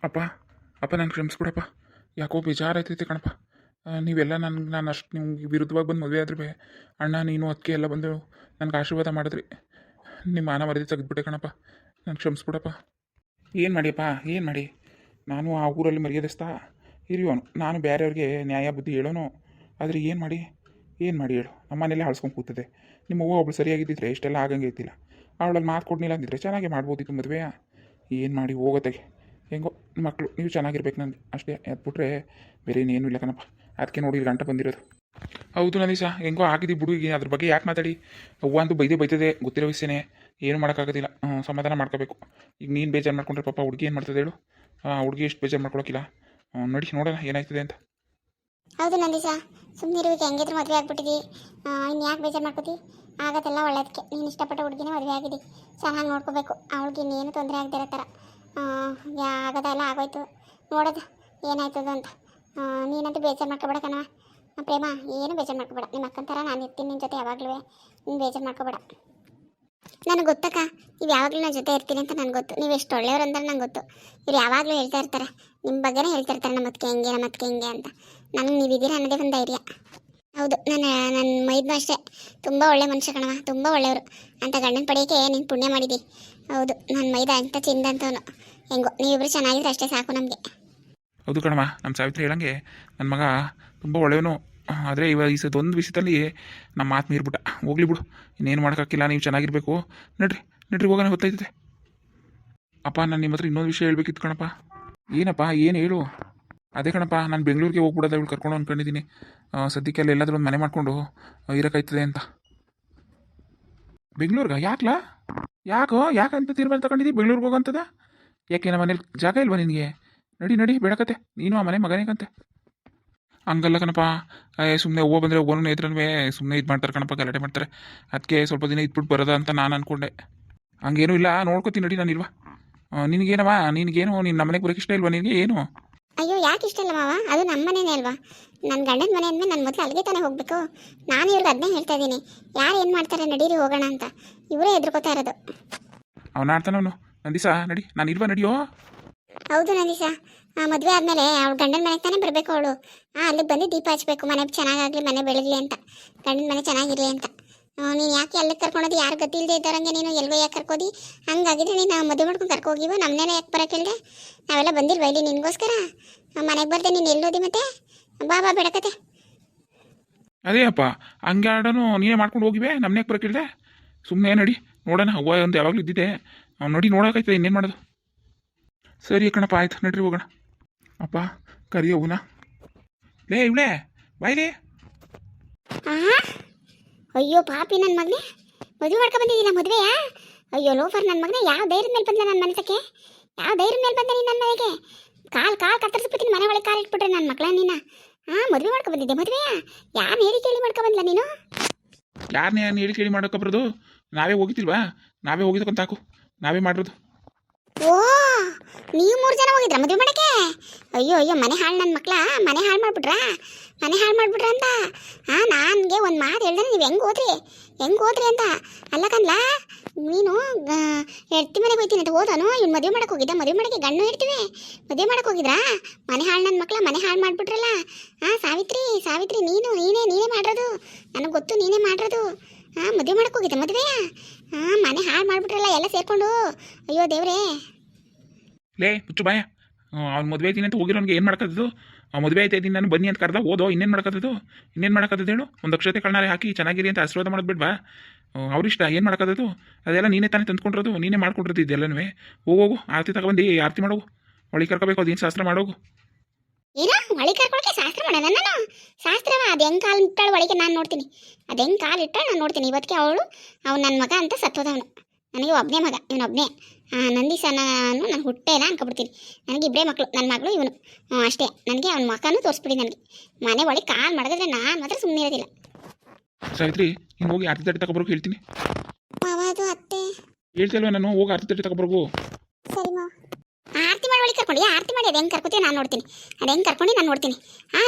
ಅಪ್ಪ ಅಪ್ಪ ನಂಗೆ ಕ್ಷಮಿಸ್ಬಿಡಪ್ಪ. ಯಾಕೋ ಬೇಜಾರಾಯ್ತೈತೆ ಕಣಪ್ಪ. ನೀವೆಲ್ಲ ನಾನು ಅಷ್ಟು ನಿಮ್ಗೆ ವಿರುದ್ಧವಾಗಿ ಬಂದು ಮದುವೆ ಆದ್ರೆ ಅಣ್ಣ ನೀನು ಅದಕ್ಕೆ ಎಲ್ಲ ಬಂದು ನನಗೆ ಆಶೀರ್ವಾದ ಮಾಡಿದ್ರಿ. ನಿಮ್ಮ ಮಾನ ಮರ್ಯಾದೆ ತೆಗೆದ್ಬಿಟ್ಟೆ ಕಣಪ್ಪ. ನಾನು ಕ್ಷಮಿಸ್ಬಿಡಪ್ಪ. ಏನು ಮಾಡಿಯಪ್ಪ, ಏನು ಮಾಡಿ? ನಾನು ಆ ಊರಲ್ಲಿ ಮರ್ಯಾದಸ್ತಾ ಹಿರಿಯೋನು, ನಾನು ಬೇರೆಯವ್ರಿಗೆ ನ್ಯಾಯ ಬುದ್ಧಿ ಹೇಳೋನು. ಆದರೆ ಏನು ಮಾಡಿ ಹೇಳು? ನಮ್ಮ ಮನೇಲೆ ಹಳ್ಸ್ಕೊಂಡು ಕೂತದೆ. ನಿಮ್ಮ ಅವ್ವ ಒಬ್ಳು ಸರಿಯಾಗಿದ್ದಿದ್ರೆ ಇಷ್ಟೆಲ್ಲ ಆಗಂಗೆ ಇದ್ದಿಲ್ಲ. ಅವಳಲ್ಲಿ ಮಾತು ಕೊಡ್ನಿಲ್ಲ ಅಂದಿದ್ರೆ ಚೆನ್ನಾಗೇ ಮಾಡ್ಬೋದಿತ್ತು ಮದುವೆ. ಏನು ಮಾಡಿ ಹೋಗೋತೆಗೆ ಹೆಂಗೋ ಮಕ್ಕಳು ನೀವು ಚೆನ್ನಾಗಿರ್ಬೇಕು ನನಗೆ ಅಷ್ಟೇ. ಎದ್ಬಿಟ್ರೆ ಬೇರೆ ಇನ್ನೇನು ಇಲ್ಲ ಕಣಪ್ಪ. ಅದಕ್ಕೆ ನೋಡಿ ಗಂಟೆ ಬಂದಿರೋದು. ಹೌದು ನಂದೀಶ, ಹೆಂಗೋ ಆಗಿದ್ದು ಬಿಡುವಿಗೆ ಅದ್ರ ಬಗ್ಗೆ ಯಾಕೆ ಮಾತಾಡಿ? ಅವ್ವ ಅಂತೂ ಬೈತದೆ ಗೊತ್ತಿರೋ ವಿಷಯನೇ. ಏನು ಮಾಡೋಕ್ಕಾಗೋದಿಲ್ಲ, ಸಮಾಧಾನ ಮಾಡ್ಕೋಬೇಕು. ಈಗ ನೀನು ಬೇಜಾರು ಮಾಡ್ಕೊಂಡ್ರೆ ಪಾಪ ಹುಡುಗಿ ಏನು ಮಾಡ್ತದೆ ಹೇಳು? ಹುಡುಗಿ ಎಷ್ಟು ಬೇಜಾರು ಮಾಡ್ಕೊಳಕ್ಕಿಲ್ಲ. ನೋಡಿ ನೋಡೋಣ ಏನಾಯ್ತದೆ ಅಂತ. ಹೌದು ನಂದೀಶ, ಸುಮ್ಮನಿರುವಿಕೆ ಹೆಂಗಿದ್ರು ಮದುವೆ ಆಗ್ಬಿಟ್ಟಿದ್ದಿ. ಇನ್ನು ಯಾಕೆ ಬೇಜಾರು ಮಾಡ್ಕೋತಿ? ಆಗೋದೆಲ್ಲ ಒಳ್ಳೇದಕ್ಕೆ. ನೀನು ಇಷ್ಟಪಟ್ಟ ಹುಡುಗಿನೇ ಮದುವೆ ಆಗಿದ್ದಿ, ಚೆನ್ನಾಗಿ ನೋಡ್ಕೋಬೇಕು. ಅವಳಿಗೆ ಇನ್ನೇನು ತೊಂದರೆ ಆಗದಿರೋ ಥರ. ಆಗೋದೆಲ್ಲ ಆಗೋಯ್ತು, ನೋಡೋದು ಏನಾಯ್ತದ ಅಂತ. ನೀನಂತೂ ಬೇಜಾರು ಮಾಡ್ಕೊಬೇಡ ಕಣವ. ಪ್ರೇಮ, ಏನು ಬೇಜಾರು ಮಾಡ್ಕೊಬೇಡ. ನಿಮ್ಮ ಅಕ್ಕನ ಥರ ನಾನು ಇರ್ತೀನಿ ನಿನ್ನ ಜೊತೆ ಯಾವಾಗಲೂ. ನೀನು ಬೇಜಾರು ಮಾಡ್ಕೊಬೇಡ. ನನಗೆ ಗೊತ್ತಕ್ಕ, ನೀವು ಯಾವಾಗಲೂ ನನ್ನ ಜೊತೆ ಇರ್ತೀನಿ ಅಂತ ನನಗೆ ಗೊತ್ತು. ನೀವು ಎಷ್ಟು ಒಳ್ಳೆಯವರು ಅಂದ್ರೆ ನಂಗೆ ಗೊತ್ತು. ಇವ್ರು ಯಾವಾಗಲೂ ಹೇಳ್ತಾ ಇರ್ತಾರೆ, ನಿಮ್ಮ ಬಗ್ಗೆನೇ ಹೇಳ್ತಾ ಇರ್ತಾರೆ, ನಮ್ಮ ಅದಕ್ಕೆ ಹಿಂಗೆ ಅಂತ. ನನಗೆ ನೀವಿದ್ದೀರ ಅನ್ನೋದೇ ಒಂದು ಧೈರ್ಯ. ಹೌದು, ನನ್ನ ಮೈದ್ನು ಅಷ್ಟೇ ತುಂಬ ಒಳ್ಳೆ ಮನುಷ್ಯ ಕಣವ, ತುಂಬ ಒಳ್ಳೆಯವರು. ಅಂತ ಗಂಡನ ಪಡೆಯೋಕ್ಕೆ ನೀನು ಪುಣ್ಯ ಮಾಡಿದ್ದಿ. ಹೌದು, ನನ್ನ ಮೈದ ಅಂತ ಚಿಂದ ಅಂತವನು. ಹೆಂಗೋ ನೀವಿಬ್ಬರು ಚೆನ್ನಾಗಿದ್ರೆ ಅಷ್ಟೇ ಸಾಕು ನಮಗೆ. ಹೌದು ಕಣಮ್ಮ, ನಮ್ಮ ಸಾವಿತ್ರಿ ಹೇಳಂಗೆ ನನ್ನ ಮಗ ತುಂಬ ಒಳ್ಳೆಯವನು. ಆದರೆ ಇವಾಗ ಒಂದು ವಿಷಯದಲ್ಲಿ ನಮ್ಮ ಮಾತು ಮೀರ್ಬಿಟ್ಟ. ಹೋಗ್ಲಿ ಬಿಡು, ಇನ್ನೇನು ಮಾಡೋಕ್ಕಾಗಿಲ್ಲ. ನೀವು ಚೆನ್ನಾಗಿರಬೇಕು. ನಡ್ರಿ ಹೋಗೋಣ, ಗೊತ್ತಾಯ್ತದೆ. ಅಪ್ಪ, ನಾನು ನಿಮ್ಮ ಹತ್ರ ಇನ್ನೊಂದು ವಿಷಯ ಹೇಳ್ಬೇಕಿತ್ತು ಕಣಪ್ಪ. ಏನಪ್ಪ, ಏನು ಹೇಳು? ಅದೇ ಕಣಪ್ಪ, ನಾನು ಬೆಂಗಳೂರಿಗೆ ಹೋಗ್ಬಿಡೋದು ಇವಳು ಕರ್ಕೊಂಡು ಅಂದ್ಕೊಂಡಿದ್ದೀನಿ. ಸದ್ಯಕ್ಕೆ ಅಲ್ಲಿ ಎಲ್ಲಾದರೂ ಒಂದು ಮನೆ ಮಾಡಿಕೊಂಡು ಇರೋಕ್ಕಾಯ್ತದೆ ಅಂತ. ಬೆಂಗಳೂರಿಗೆ ಯಾಕಂತ ತೀರ್ಮಾನ ತಗೊಂಡಿದ್ದೀವಿ ಬೆಂಗಳೂರಿಗೆ ಹೋಗೋಂಥದ? ಯಾಕೆ ನಮ್ಮ ಮನೇಲಿ ಜಾಗ ಇಲ್ವಾ ನಿನಗೆ? ನಡಿ ಬೇಡಕತ್ತೆ, ನೀನು ಆ ಮನೆ ಮಗನೇಕಂತೆ. ಹಂಗಲ್ಲ ಕಣಪ್ಪ, ಸುಮ್ಮನೆ ಹೂವು ಬಂದರೆ ಹೂವನು ಇದ್ರನ್ವೇ ಸುಮ್ಮನೆ ಇದು ಮಾಡ್ತಾರೆ ಕಣಪ್ಪ, ಗಲಾಟೆ ಮಾಡ್ತಾರೆ. ಅದಕ್ಕೆ ಸ್ವಲ್ಪ ದಿನ ಇದ್ಬಿಟ್ಟು ಬರೋದ ಅಂತ ನಾನು ಅಂದ್ಕೊಂಡೆ. ಹಂಗೇನೂ ಇಲ್ಲ, ನೋಡ್ಕೊತೀನಿ ನಡಿ. ನಾನಿಲ್ವಾ? ನಿನಗೇನವ? ನಿನಗೇನು ನಿನ್ನ ಮನೆಗೆ ಬರೋಕ್ಕೆ ಇಷ್ಟ ಇಲ್ವಾ ನಿನಗೆ? ಏನು? ಅಯ್ಯೋ, ಯಾಕೆ ಇಷ್ಟ ಇಲ್ಲ ಮಾವ? ಅದು ನಮ್ಮ ಮನೆಯೇ ಅಲ್ವಾ? ನನ್ನ ಗಂಡನ ಮನೆ ಅಂದಮೇಲೆ ನನ್ನ ಮೊದಲು ಅಲ್ಲಿಗೆ ತಾನೇ ಹೋಗಬೇಕು. ನಾನು ಇವ್ರಿಗೆ ಅದನ್ನೇ ಹೇಳ್ತಾ ಇದ್ದೀನಿ, ಯಾರು ಏನು ಮಾಡ್ತಾರೆ ನಡೀರಿ ಹೋಗೋಣ ಅಂತ. ಇವರೇ ಎದುರ್ಕೋತಾ ಇರೋದು. ಅವನ ಆಡ್ತಾನವನು. ನಂದಿಸ ನಡಿ, ನಾನು ಇಲ್ವಾ? ನಡಿಯೋ. ಹೌದು ನಂದೀಶ, ಮದುವೆ ಆದಮೇಲೆ ಅವಳು ಗಂಡನ ಮನೆಗೆ ತಾನೇ ಬರಬೇಕು ಅವಳು. ಅಲ್ಲಿಗೆ ಬಂದು ದೀಪ ಹಚ್ಬೇಕು, ಮನೆ ಚೆನ್ನಾಗಾಗಲಿ, ಮನೆ ಬೆಳಗಲಿ ಅಂತ, ಗಂಡನ ಮನೆ ಚೆನ್ನಾಗಿರಲಿ ಅಂತ. ನೀನು ಯಾಕೆ ಅಲ್ಲಿಗೆ ಕರ್ಕೊಳೋದು? ಯಾರು ಗತಿ ಇಲ್ಲದೆ ಇದ್ದಾರಂಗೆ ನೀನು ಎಲ್ಗೋ ಯಾಕೆ ಕರ್ಕೋದಿ? ಹಂಗಾಗಿದ್ರೆ ನೀನು ಮದುವೆ ಮಾಡ್ಕೊಂಡು ಕರ್ಕೋಗಿವು. ನಮ್ಮನೇನೆ ಯಾಕೆ ಬರೋಕ್ಕಿಲ್ದೆ? ನಾವೆಲ್ಲ ಬಂದಿಲ್ವ ಇಲ್ಲಿ ನಿನಗೋಸ್ಕರ? ಮನೆಗೆ ಬರ್ದೆ ನೀನು ಎಲ್ಲೋದಿ ಮತ್ತೆ? ಬಾ ಬೇಡಕತೆ. ಅದೇ ಅಪ್ಪ, ಹಂಗೆ ಆಡೋನು ನೀನೇ ಮಾಡ್ಕೊಂಡು ಹೋಗಿವೆ, ನಮ್ಮನೆ ಬರೋಕ್ಕಿಲ್ದೆ? ಸುಮ್ಮನೆ ನಡಿ ನೋಡೋಣ. ಹೂವು ಒಂದು ಯಾವಾಗಲೂ ಇದ್ದಿದೆ, ನೋಡಿ ನೋಡೋಕಾಯ್ತದೆ, ಇನ್ನೇನು ಮಾಡೋದು? ಸರಿ ಕಣಪ್ಪ, ಆಯ್ತು ನಡ್ರಿ ಹೋಗೋಣ. ಅಪ್ಪ ಕರಿ ಹೂನ. ಲೇ ಇವಳೇ ಬಾಯ್ಲಿ. ಅಯ್ಯೋ ಪಾಪಿ ನನ್ನ ಮಗನೇ, ಮದುವೆ ಮಾಡ್ಕೊ ಬಂದಿದ್ದೀನ ಮದುವೆಯಾ? ಅಯ್ಯೋ ಲೋಫರ್ ನನ್ನ ಮಗನೇ, ಯಾವ ಧೈರ್ಯದ ಮೇಲೆ ಬಂದ ನನ್ನ ಮನಸ್ಸಕ್ಕೆ? ಯಾವ ಧೈರ್ಯದ ಮೇಲೆ ಬಂದ ನೀನು ನನ್ನ ಮನೆಗೆ? ಕಾಲು ಕತ್ತರಿಸ್ಬಿಟ್ಟಿನಿ, ಮನೆ ಒಳಗೆ ಕಾಲು ಇಟ್ಬಿಟ್ರೆ ನನ್ನ ಮಕ್ಕಳ ನೀನು. ಮದುವೆ ಮಾಡ್ಕೊ ಬಂದಿದ್ದೆ? ಮದುವೆಯಾ? ಯಾರು ಹೇಳಿ ಕೇಳಿ ಮಾಡ್ಕೊ ಬಂದ್ಲ ನೀನು? ಯಾರನ್ನೇ ಹೇಳಿ ಕೇಳಿ ಮಾಡೋಕ್ಕಬ್ರದು? ನಾವೇ ಹೋಗಿದ್ದಿಲ್ವಾ? ನಾವೇ ಹೋಗಿದ್ದಕ್ಕಂತ ಹಾಕು, ನಾವೇ ಮಾಡಿರೋದು. ಓ, ನೀವು 3 ಜನ ಹೋಗಿದ್ರ ಮದುವೆ ಮಾಡಕ್ಕೆ? ಅಯ್ಯೋ ಮನೆ ಹಾಳು ನನ್ನ ಮಕ್ಕಳ, ಮನೆ ಹಾಳು ಮಾಡ್ಬಿಟ್ರ ಅಂತ. ನನಗೆ ಒಂದು ಮಾತು ಹೇಳ್ದೆ, ನೀವು ಹೆಂಗೆ ಹೋದ್ರಿ ಅಂತ. ಅಲ್ಲ ಕನ್ಲ, ನೀನು ಹೆಡ್ತಿ ಮನೆಗೆ ಹೋಗ್ತೀನಿ ಅಂತ ಹೋದನು. ಇವ್ನು ಮದುವೆ ಮಾಡಕ್ಕೆ ಹೋಗಿದ್ದ? ಮದುವೆ ಮಾಡಕ್ಕೆ ಗಂಡು ಹೇಳ್ತೀವಿ, ಮದುವೆ ಮಾಡಕ್ಕೆ ಹೋಗಿದ್ರಾ? ಮನೆ ಹಾಳು ನನ್ನ ಮಕ್ಕಳ, ಮನೆ ಹಾಳು ಮಾಡ್ಬಿಟ್ರಲ್ಲ. ಸಾವಿತ್ರಿ ನೀನೇ ಮಾಡಿರೋದು, ನನಗೆ ಗೊತ್ತು, ನೀನೇ ಮಾಡಿರೋದು. ಮದುವೆ ಮಾಡಕ್ಕೆ ಹೋಗಿದ್ದ? ಮದುವೆಯಾ? ಮನೆ ಹಾಳು ಮಾಡ್ಬಿಟ್ರಲ್ಲ ಎಲ್ಲ ಸೇರ್ಕೊಂಡು. ಅಯ್ಯೋ ದೇವ್ರೇ. ಲೇ ಹುಚ್ಚು ಬಾಯ, ಅವ್ನು ಮದುವೆ ಐತೀನಿ ಅಂತ ಹೋಗಿರೋನ್ಗೆ ಏನು ಮಾಡ್ಕೋದು? ಮದುವೆ ಆಯ್ತಾ ಇದ್ದೀನಿ ನಾನು, ಬನ್ನಿ ಅಂತ ಕರೆದ ಓದೋ. ಇನ್ನೇನು ಮಾಡೋಕ್ಕದ್ದು ಹೇಳು? ಒಂದು ಅಕ್ಷತೆ ಕಣ್ಣಾರೆ ಹಾಕಿ ಚೆನ್ನಾಗಿರಿ ಅಂತ ಆಶೀರ್ವಾದ ಮಾಡೋದು ಬೇಡವಾ? ಅವ್ರಿಷ್ಟ, ಏನು ಮಾಡೋಕ್ಕದ್ದು? ಅದೆಲ್ಲ ನೀನೇ ತಾನೇ ತಂದ್ಕೊಂಡಿರೋದು, ನೀನೇ ಮಾಡ್ಕೊಂಡಿರೋದು ಇದೆಲ್ಲನೂ. ಹೋಗೋಗು, ಆರತಿ ತಗೊಬಂದು ಆರತಿ ಮಾಡೋಗು. ಒಳಗೆ ಕರ್ಕೋಬೇಕು, ಅದೇನು ಶಾಸ್ತ್ರ ಮಾಡೋಗು. ಏನೋ ಒಳಗೆ ಕರ್ಕೊಳಕ್ಕೆ ಶಾಸ್ತ್ರ ಮಾಡೋಣ? ನಾನು ಶಾಸ್ತ್ರವ? ಅದು ಹೆಂಗೆ ಕಾಲು ಇಟ್ಟಾಳು ಒಳಗೆ? ನಾನು ನೋಡ್ತೀನಿ, ಅದು ಹೆಂಗೆ ಕಾಲು ಇಟ್ಟಾಳು ನಾನು ನೋಡ್ತೀನಿ. ಇವತ್ತಿಗೆ ಅವ್ನು ನನ್ನ ಮಗ ಅಂತ ಸತ್ತೋದವನು. ನನಗೆ ಒಬ್ಬನೇ ಮಗ, ಇವನೊಬ್ಬನೇ. ನಂದೀಶ ನಾನು ಹುಟ್ಟೇ ಇಲ್ಲ ಅನ್ಕೊಬಿಡ್ತೀನಿ. ನನಗೆ ಇಬ್ಬರೇ ಮಕ್ಕಳು, ನನ್ನ ಮಗಳು ಇವನು ಅಷ್ಟೇ. ನನಗೆ ಅವ್ನ ಮಕ್ಕನೂ ತೋರಿಸ್ಬಿಡಿ. ನನಗೆ ಮನೆ ಒಳಗೆ ಕಾಲು ಮಾಡಿದ್ರೆ ನಾನು ಮಾತ್ರ ಸುಮ್ಮನೆ ಇರೋದಿಲ್ಲ. ಸಾವಿತ್ರಿ, ನೀನು ಹೋಗಿ ಆರತಿ ತಟ್ಟೆ ತಗೊಬರೋಕೆ ಹೇಳ್ತೀನಿ. ಅದು ಅತ್ತೆ ಹೇಳ್ತಿಲ್ವ ನಾನು? ಹೋಗಿ ಆರತಿ ತಟ್ಟೆ ತಗೊಬರೋಗು. ಸರಿ ಮಾ. ಆರತಿ ಮಾಡಿ ಒಳಗೆ ಕರ್ಕೊಂಡು, ಆರತಿ ಮಾಡಿ ಅದು ಹೆಂಗೆ ಕರ್ಕೋತೀವಿ ನಾನು ನೋಡ್ತೀನಿ. ಅದು ಹೆಂಗೆ ಕರ್ಕೊಂಡು ನಾನು ನೋಡ್ತೀನಿ.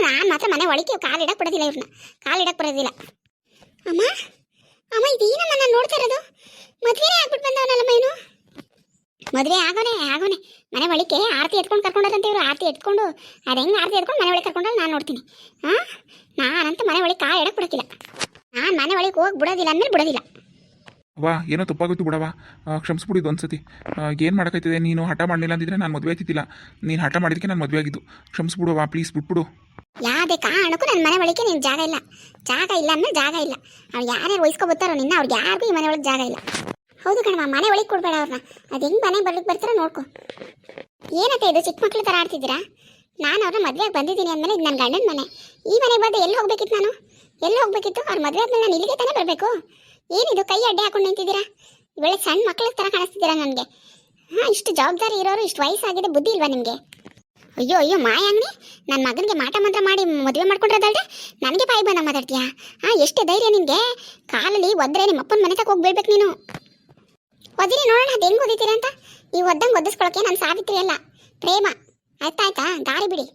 ನಾನು ಮಾತ್ರ ಮನೆ ಒಳಗೆ ಕಾಲು ಇಡಕ್ಕೆ ಬಿಡೋದಿಲ್ಲ, ಇವ್ರನ್ನ ಕಾಲು ಇಡಕ್ಕೆ ಬರೋದಿಲ್ಲ. ಅಮ್ಮ ಇದೇನಮ್ಮ ನಾನು ನೋಡ್ತಾ ಇರೋದು? ಮದುವೆನೇ ಆಗ್ಬಿಟ್ಟು ಬಂದವನಲ್ಲಮ್ಮ ಇವನು. ಮದುವೆ ಆಗೋನೆ ಮನೆ ಒಳಿಕೆ ಆರತಿ ಎತ್ಕೊಂಡು ಕರ್ಕೊಂಡೋದಂತೆ ಇವರು. ಆರತಿ ಎತ್ಕೊಂಡು ಅದು ಹೆಂಗೆ ಆರತಿ ಎತ್ಕೊಂಡು ಮನೆ ಒಳಗೆ ಕರ್ಕೊಂಡಲ್ಲಿ ನಾನು ನೋಡ್ತೀನಿ. ಹಾಂ, ನಾನಂತೂ ಮನೆ ಒಳಗೆ ಕಾಯಿ ಎಡಕ್ಕೆ ಬಿಡೋಕ್ಕಿಲ್ಲ. ನಾನು ಮನೆ ಒಳಗೆ ಹೋಗಿ ಬಿಡೋದಿಲ್ಲ ಅಂದಮೇಲೆ ಬಿಡೋದಿಲ್ಲ. ವಾ ಏನೋ ತಪ್ಪಾಗೋಯ್ತು ಬಿಡವಾ, ಕ್ಷಮಿಸ್ಬಿಡಿದ್ದು ಒಂದ್ಸತಿ. ಏನು ಮಾಡೋಕ್ಕಾಯ್ತದೆ, ನೀನು ಹಠ ಮಾಡಲಿಲ್ಲ ಅಂದಿದ್ರೆ ನಾನು ಮದುವೆ ಆಯ್ತಿದ್ದಿಲ್ಲ. ನೀನು ಹಠ ಮಾಡಿದ್ದಕ್ಕೆ ನಾನು ಮದುವೆ ಆಗಿದ್ದು. ಕ್ಷಮಿಸ್ಬಿಡುವಾ ಪ್ಲೀಸ್, ಬಿಟ್ಬಿಡು. ಯಾವುದೇ ಕಾರಣಕ್ಕೂ ನನ್ನ ಮನೆ ಒಳಗೆ ನಿನ್ನ ಜಾಗ ಇಲ್ಲ. ಜಾಗ ಇಲ್ಲ ಅಂದ್ರೆ ಜಾಗ ಇಲ್ಲ. ಅವ್ರು ಯಾರ್ಯಾರು ವಹಿಸ್ಕೊಬತ್ತಾರೋ ನಿನ್ನ, ಅವ್ರಿಗೆ ಯಾರಿಗೂ ಈ ಮನೆ ಒಳಗೆ ಜಾಗ ಇಲ್ಲ. ಹೌದು ಕಣಮ್ಮ, ಮನೆ ಒಳಗೆ ಕೊಡಬೇಡ ಅವ್ರನ್ನ. ಅದು ಹೆಂಗೆ ಮನೆಗೆ ಬರ್ಲಿಕ್ಕೆ ಬರ್ತಾರೋ ನೋಡ್ಕೊ. ಏನತ್ತೆ ಇದು ಚಿಕ್ಕ ಮಕ್ಳು ಥರ ಆಡ್ತಿದ್ದೀರಾ? ನಾನು ಅವ್ರನ್ನ ಮದುವೆಗೆ ಬಂದಿದ್ದೀನಿ ಅಂದಮೇಲೆ ಇದು ನನ್ನ ಗಂಡನ ಮನೆ. ಈ ಮನೆಗೆ ಬಂದು ಎಲ್ಲಿ ಹೋಗ್ಬೇಕಿತ್ತು ನಾನು? ಎಲ್ಲಿ ಹೋಗ್ಬೇಕಿತ್ತು? ಅವ್ರ ಮದುವೆ ಆದ್ಮೇಲೆ ನಾನು ಇಲ್ಲಿಗೆ ತಾನೇ ಬರಬೇಕು. ಏನಿದು ಕೈ ಅಡ್ಡೆ ಹಾಕೊಂಡು ನಿಂತಿದ್ದೀರಾ? ಒಳ್ಳೆ ಸಣ್ಣ ಮಕ್ಳ ಥರ ಕಾಣಿಸ್ತಿದ್ದೀರಾ ನನಗೆ. ಹಾಂ, ಇಷ್ಟು ಜವಾಬ್ದಾರಿ ಇರೋರು, ಇಷ್ಟು ವಯಸ್ಸಾಗಿದೆ, ಬುದ್ಧಿ ಇಲ್ವಾ ನಿಮಗೆ? ಅಯ್ಯೋ ಅಯ್ಯೋ ಮಾಯಾಂಗ್ನಿ, ನನ್ನ ಮಗನಿಗೆ ಮಾಟ ಮಂತ್ರ ಮಾಡಿ ಮದುವೆ ಮಾಡ್ಕೊಂಡಿರೋದಲ್ದೆ ನನಗೆ ಬಾಯಿ ಬಂದಾಗ ಮಾತಾಡ್ತೀಯಾ? ಹಾಂ, ಎಷ್ಟು ಧೈರ್ಯ ನಿನಗೆ? ಕಾಲಲ್ಲಿ ಒದ್ರೆ ನಿಮ್ಮ ಅಪ್ಪನ ಮನೆ ತಕ ಹೋಗಿ ಬೀಳ್ಬೇಕು ನೀನು. ಒದಿರಿ ನೋಡೋಣ ಅದು ಹೆಂಗೆ ಓದಿತೀರ ಅಂತ. ನೀವು ಒದ್ದಂಗೆ ಒದಿಸ್ಕೊಳಕ್ಕೆ ನಾನು ಸಾವಿತ್ರಿ ಅಲ್ಲ, ಪ್ರೇಮ. ಆಯ್ತಾ, ದಾರಿ ಬಿಡಿ.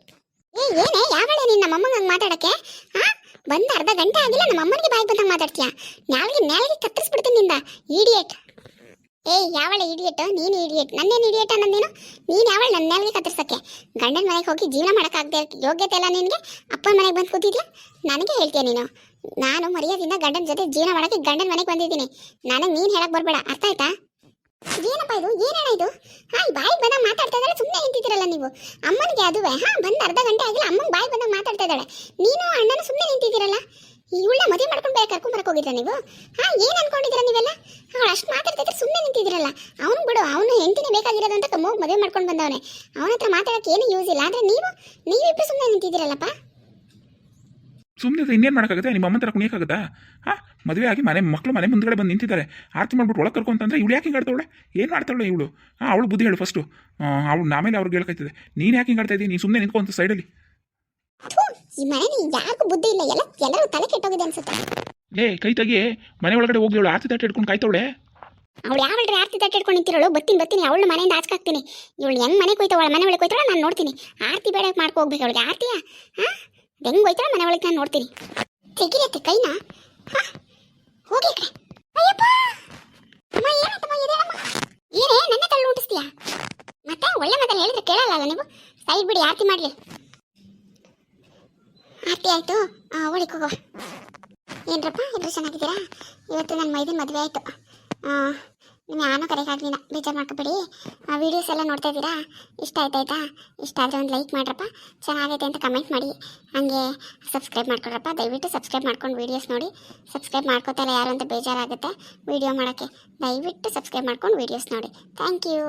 ಏನೇ ಯಾವಳೆ ನೀನು ನಮ್ಮಮ್ಮಂಗೆ ಹಂಗೆ ಮಾತಾಡೋಕ್ಕೆ? ಹಾಂ, ಬಂದು ಅರ್ಧ ಗಂಟೆ ಆಗಿಲ್ಲ, ನಮ್ಮ ಅಮ್ಮನಿಗೆ ಬಾಯಿ ಬಂದಂಗೆ ಮಾತಾಡ್ತೀಯಾ? ನಾಳೆಗೆ ಕತ್ತರಿಸ್ಬಿಡ್ತೀನಿ ನಿಂದ, ಈಡಿಯೇಟ್. ಯಾವಳೆ ಇಡಿಯೇಟ್? ನೀನು ಇಡಿಯೇಟ್. ನನ್ನೇನು ಇಡಿಯೇಟ್ ಅನ್ನೋದೇನು? ನೀನು ಯಾವಳು ನನ್ನ ನೆಲಗೆ ಕತ್ತರಿಸೋಕ್ಕೆ? ಗಂಡನ ಮನೆಗೆ ಹೋಗಿ ಜೀವನ ಮಾಡೋಕ್ಕಾಗದೆ ಯೋಗ್ಯತೆ ಇಲ್ಲ ನಿನಗೆ? ಅಪ್ಪನ ಮನೆಗೆ ಬಂದು ಕೂತಿದ್ಯಾ? ನನಗೆ ಹೇಳ್ತೀಯ ನೀನು? ನಾನು ಮರ್ಯಾದಿಂದ ಗಂಡನ ಜೊತೆ ಜೀವನ ಮಾಡೋಕ್ಕೆ ಗಂಡನ ಮನೆಗೆ ಬಂದಿದ್ದೀನಿ. ನನಗೆ ನೀನು ಹೇಳಕ್ಕೆ ಬರಬೇಡ, ಅರ್ಥ ಆಯ್ತಾ? ಏನಪ್ಪ ಇದು? ಏನೇನ ಇದು? ಹಾಂ, ಬಾಯಿಗೆ ಬಂದಾಗ ಮಾತಾಡ್ತಾ ಇದ್ದಾಳೆ, ಸುಮ್ಮನೆ ನಿಂತಿದ್ದೀರಲ್ಲ ನೀವು. ಅಮ್ಮನಿಗೆ ಅದುವೆ. ಹಾಂ, ಬಂದು ಅರ್ಧ ಗಂಟೆ ಆಗಿಲ್ಲ, ಅಮ್ಮನ ಬಾಯಿಗೆ ಬಂದಾಗ ಮಾತಾಡ್ತಾ ಇದ್ದಾಳೆ. ನೀನು ಅಣ್ಣನ ಸುಮ್ಮನೆ ನಿಂತಿದ್ದೀರಲ್ಲ. ಇವಳ ಮದುವೆ ಮಾಡ್ಕೊಂಡು ಬೇರೆ ಕರ್ಕೊಂಬರಕ್ಕೆ ಹೋಗಿದ್ರ ನೀವು? ಹಾಂ, ಏನು ಅನ್ಕೊಂಡಿದ್ದೀರಾ ನೀವೆಲ್ಲ? ಅವಳು ಅಷ್ಟು ಮಾತಾಡ್ತಿದ್ರೆ ಸುಮ್ಮನೆ ನಿಂತಿದ್ದೀರಲ್ಲ. ಅವನು ಬಿಡು, ಅವನು ಹೆಂಡತಿನೇ ಬೇಕಾಗಿರೋದು ಅಂತ ಹೋಗಿ ಮದುವೆ ಮಾಡ್ಕೊಂಡು ಬಂದವನೇ. ಅವನ ಹತ್ರ ಮಾತಾಡೋಕ್ಕೆ ಏನು ಯೂಸ್ ಇಲ್ಲ. ಆದರೆ ನೀವಿಬ್ಬರು ಸುಮ್ಮನೆ ನಿಂತಿದ್ದೀರಲ್ಲಪ್ಪ. ಸುಮ್ಮನೆ ಇನ್ನೇನು ಮಾಡೋಕ್ಕಾಗುತ್ತೆ? ನಿಮ್ಮ ಅಮ್ಮನ ಥರ ಕುಣಿಯೋಕ್ಕಾಗುತ್ತಾ? ಹಾಂ, ಮದುವೆ ಆಗಿ ಮಕ್ಕಳು ಮನೆ ಮುಂದ್ಗಡೆ ಬಂದು ನಿಂತಿದ್ದಾರೆ. ಆರತಿ ಮಾಡ್ಬಿಟ್ಟು ಒಳಗೆ ಕರ್ಕೊಂತಂದ್ರೆ ಇವಳು ಯಾಕೆ ಹಿಂಗೆ ಆಡ್ತಾವಳೆ? ಏನು ಮಾಡ್ತಾವಳೆ ಇವಳು? ಹಾಂ, ಅವಳು ಬುದ್ಧಿ ಹೇಳು ಫಸ್ಟು. ಅವಳು ಆಮೇಲೆ ಅವ್ರಿಗೆ ಹೇಳ್ಕೈತದೆ. ನೀನು ಯಾಕೆ ಹಿಂಗೆ ಆಡ್ತಾ ಇದ್ದೀನಿ? ನೀನು ಸುಮ್ಮನೆ ನಿಂತ್ಕೊಂತ ಸೈಡಲ್ಲಿ. ಈ ಮನೆ ಯಾರಿಗೂ ಬುದ್ಧಿ ಇಲ್ಲ, ಎಲ್ಲರೂ ತಲೆ ಕೆಟ್ಟೋಗಿದೆ ಅನ್ಸುತ್ತೆ. ಕೈ ತೆಗಿ, ಮನೆ ಒಳಗಡೆ ಹೋಗಿ ಅವಳು ಆರತಿ ತಟ್ಟೆ ಇಟ್ಕೊಂಡು ಕಾಯ್ತಾವಳೆ. ಅವಳು ಯಾವಳ್ರಿ ಆರತಿ ತಟ್ಟೆ ಇಟ್ಕೊಂಡು ನಿಂತಿರೋಳು? ಬರ್ತೀನಿ ಅವಳು ಮನೆಯಿಂದ ಆಚಕಾಗ್ತೀನಿ. ಇವಳು ಹೆಂಗ್ ಮನೆಗೆ ಹೋಯ್ತಾವ, ಅವಳ ಮನೆ ಒಳಗೆ ಹೋಯ್ತಾಳ, ನಾನು ನೋಡ್ತೀನಿ. ಆರತಿ ಬೇಡ ಮಾಡ್ಕೊ ಹೋಗ್ಬೇಕು ಅವಳಿಗೆ. ಆರತಿಯ ಹಾಂ, ಹೆಂಗ್ ಹೋಯ್ತಾಳ ಮನೆ ಒಳಗೆ ನಾನು ನೋಡ್ತೀನಿ. ತೆಗಿರತ್ತೆ ಕೈನಾ? ಹಾಂ, ಹೋಗಿ ಕಡೆ. ಅಯ್ಯಪ್ಪ ಅಮ್ಮ, ಏನಾಯ್ತಮ್ಮ? ಏನೇ ನನ್ನ ತಳ್ಳು ಊಟಿಸ್ತೀಯಾ? ಮತ್ತೆ ಒಳ್ಳೆ ಮಾತಲ್ಲಿ ಹೇಳಿದ್ರೆ ಕೇಳಲ್ಲ ನೀವು. ಸೈಡ್ ಬಿಡಿ, ಆರತಿ ಮಾಡಲಿ. ಆರತಿ ಆಯಿತು, ಒಳಗೆ ಹೋಗೋ. ಏನ್ರಪ್ಪ, ಎಲ್ಲರೂ ಚೆನ್ನಾಗಿದ್ದೀರಾ? ಇವತ್ತು ನನ್ನ ಮೈದಿನ ಮದುವೆ ಆಯಿತು. ನೀವು ಯಾನೂ ಕರೆಯೋಕ್ಕಾಗಲಿಲ್ಲ, ಬೇಜಾರು ಮಾಡ್ಕೊಬೇಡಿ. ವೀಡಿಯೋಸ್ ಎಲ್ಲ ನೋಡ್ತಾ ಇದ್ದೀರಾ? ಇಷ್ಟ ಆಯ್ತಾ? ಇಷ್ಟ ಆದರೆ ಒಂದು ಲೈಕ್ ಮಾಡ್ರಪ್ಪ, ಚೆನ್ನಾಗೈತೆ ಅಂತ ಕಮೆಂಟ್ ಮಾಡಿ. ಹಾಗೆ ಸಬ್ಸ್ಕ್ರೈಬ್ ಮಾಡ್ಕೊಡ್ರಪ್ಪ. ದಯವಿಟ್ಟು ಸಬ್ಸ್ಕ್ರೈಬ್ ಮಾಡ್ಕೊಂಡು ವೀಡಿಯೋಸ್ ನೋಡಿ. ಸಬ್ಸ್ಕ್ರೈಬ್ ಮಾಡ್ಕೋತಾರೆ ಯಾರು ಅಂತ ಬೇಜಾರಾಗುತ್ತೆ ವೀಡಿಯೋ ಮಾಡೋಕ್ಕೆ. ದಯವಿಟ್ಟು ಸಬ್ಸ್ಕ್ರೈಬ್ ಮಾಡ್ಕೊಂಡು ವೀಡಿಯೋಸ್ ನೋಡಿ. Thank you.